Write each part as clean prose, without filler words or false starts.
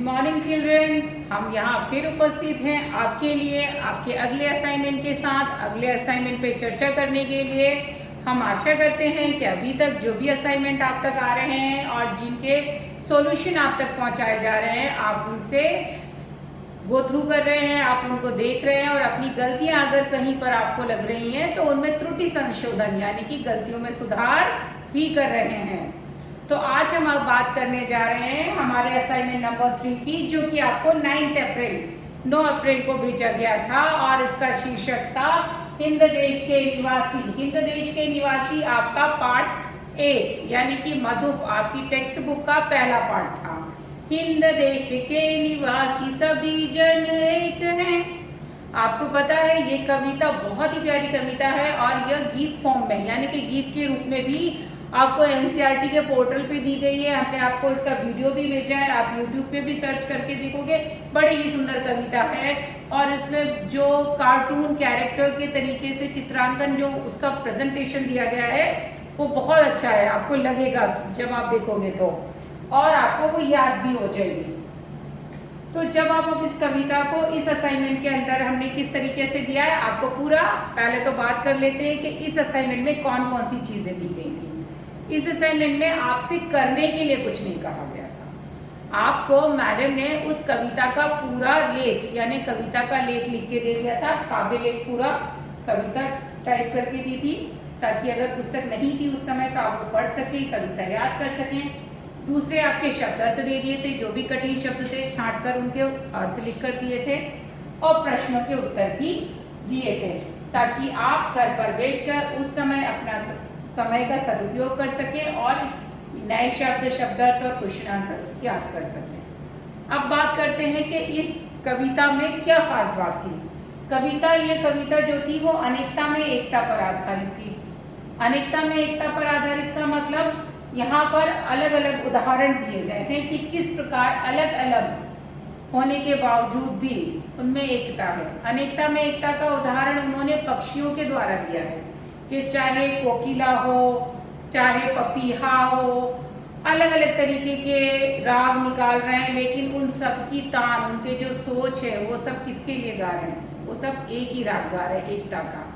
Morning children, हम यहाँ फिर उपस्थित हैं आपके लिए आपके अगले असाइनमेंट के साथ। अगले असाइनमेंट पे चर्चा करने के लिए हम आशा करते हैं कि अभी तक जो भी असाइनमेंट आप तक आ रहे हैं और जिनके सॉल्यूशन आप तक पहुंचाए जा रहे हैं, आप उनसे गो थ्रू कर रहे हैं, आप उनको देख रहे हैं और अपनी गलतियां अगर कहीं पर आपको लग रही हैं तो उनमें त्रुटि संशोधन यानी कि गलतियों में सुधार भी कर रहे हैं। तो आज हम अब बात करने जा रहे हैं हमारे असाइनमेंट नंबर 3 की, जो कि आपको 9 अप्रैल को भेजा गया था और इसका शीर्षक था हिंद देश के निवासी। हिंद देश के निवासी आपका पार्ट 1 यानी कि मधु आपकी टेक्स्ट बुक का पहला पार्ट था। हिंद देश के निवासी सभी जन एक हैं। आपको पता है ये कविता बहुत ही प्यारी कविता है और यह गीत फॉर्म में यानी कि गीत के रूप में भी आपको एनसीईआरटी के पोर्टल पे दी गई है। हमने आपको इसका वीडियो भी भेजा है, आप यूट्यूब पे भी सर्च करके देखोगे। बड़ी ही सुंदर कविता है और इसमें जो कार्टून कैरेक्टर के तरीके से चित्रांकन जो उसका प्रेजेंटेशन दिया गया है वो बहुत अच्छा है, आपको लगेगा जब आप देखोगे तो, और आपको वो याद भी हो जाएगी। तो जब आप अब इस कविता को इस असाइनमेंट के अंदर हमने किस तरीके से दिया है आपको पूरा, पहले तो बात कर लेते हैं कि इस असाइनमेंट में कौन कौन सी चीजें दी गई थी। इस असाइनमेंट में आपसे करने के लिए कुछ नहीं कहा गया था। आपको मैडम ने उस कविता का पूरा लेख यानी कविता का लेख लिख के दे दिया था। काव्य लेख पूरा कविता टाइप करके दी थी ताकि अगर पुस्तक नहीं थी उस समय तो आप वो पढ़ सकें, कविता याद कर सकें। दूसरे आपके शब्द अर्थ दे दिए थे, जो भी कठिन शब्द थे छांट कर उनके अर्थ लिख कर दिए थे और प्रश्नों के उत्तर भी दिए थे ताकि आप घर पर बैठकर उस समय अपना समय का सदुपयोग कर सकें और नए शब्द शब्दार्थ और क्वेश्चन आंसर याद कर सकें। अब बात करते हैं कि इस कविता में क्या खास बात थी। ये कविता जो थी वो अनेकता में एकता पर आधारित थी। अनेकता में एकता पर आधारित का मतलब यहाँ पर अलग अलग उदाहरण दिए गए हैं कि किस प्रकार अलग अलग होने के बावजूद भी उनमें एकता है। अनेकता में एकता का उदाहरण उन्होंने पक्षियों के द्वारा दिया है कि चाहे कोकिला हो चाहे पपीहा हो, अलग अलग तरीके के राग निकाल रहे हैं लेकिन उन सब की तान उनके जो सोच है वो सब किसके लिए गा रहे हैं, वो सब एक ही राग गा रहे हैं, एकता का।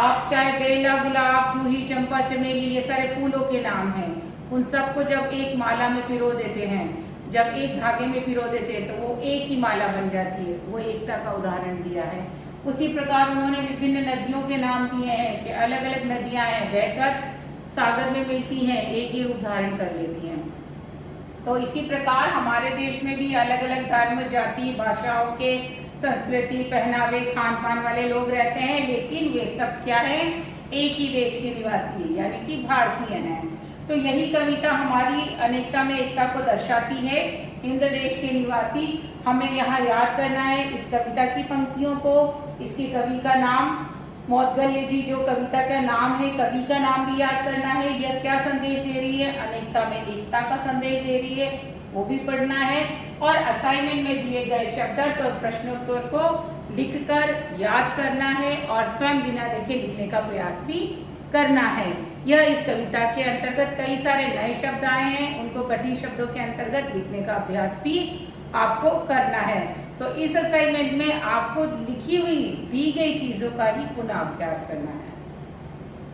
आप चाहे बेला गुलाब जूही चंपा चमेली ये सारे फूलों के नाम हैं, उन सबको जब एक माला में पिरो देते हैं, जब एक धागे में पिरो देते हैं तो वो एक ही माला बन जाती है, वो एकता का उदाहरण दिया है। उसी प्रकार उन्होंने विभिन्न नदियों के नाम दिए हैं कि अलग अलग नदियां हैं बहकर सागर में मिलती हैं, एक ही रूप धारण कर लेती हैं। तो इसी प्रकार हमारे देश में भी अलग अलग धर्म जाति भाषाओं के संस्कृति पहनावे खान पान वाले लोग रहते हैं, लेकिन वे सब क्या हैं, एक ही देश के निवासी यानी कि भारतीय हैं। तो यही कविता हमारी अनेकता में एकता को दर्शाती है। हिंद देश के निवासी हमें यहाँ याद करना है इस कविता की पंक्तियों को। इसके कवि का नाम मौदगल्य जी जो कविता का नाम है, कवि का नाम भी याद करना है। यह क्या संदेश दे रही है, अनेकता में एकता का संदेश दे रही है, वो भी पढ़ना है। और असाइनमेंट में दिए गए शब्दार्थ और प्रश्नोत्तर को लिखकर याद करना है और स्वयं बिना देखे लिखने का प्रयास भी करना है। यह इस कविता के अंतर्गत कई सारे नए शब्द आए हैं, उनको कठिन शब्दों के अंतर्गत लिखने का अभ्यास भी आपको करना है। तो इस असाइनमेंट में आपको लिखी हुई दी गई चीजों का ही पुनः अभ्यास करना है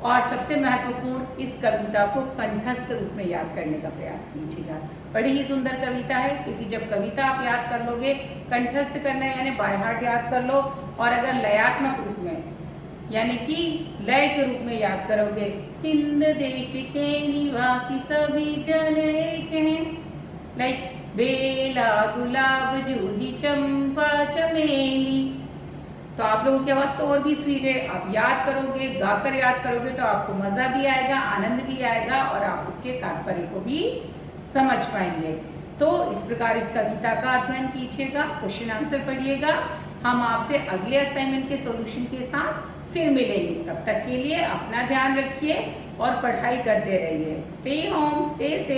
और सबसे महत्वपूर्ण इस कविता को कंठस्थ रूप में याद करने का प्रयास कीजिएगा। बड़ी ही सुंदर कविता है क्योंकि जब कविता आप याद कर लोगे, कंठस्थ करना यानी बाय हार्ट याद कर लो, और अगर लयात्मक रूप में यानी कि लय के रूप में याद करोगे, हिंद देश के निवासी सभी जन एक हैं, लाइक बेला गुलाब जूही चंपा चमेली, तो आप लोगों की आवाज तो और भी स्वीट है। आप याद करोगे, गाकर याद करोगे तो आपको मजा भी आएगा, आनंद भी आएगा और आप उसके तात्पर्य को भी समझ पाएंगे। तो इस प्रकार इस कविता का अध्ययन कीजिएगा, क्वेश्चन आंसर पढ़िएगा। हम आपसे अगले असाइनमेंट के सॉल्यूशन के साथ फिर मिलेंगे। तब तक के लिए अपना ध्यान रखिए और पढ़ाई करते रहिए। Stay home, stay safe.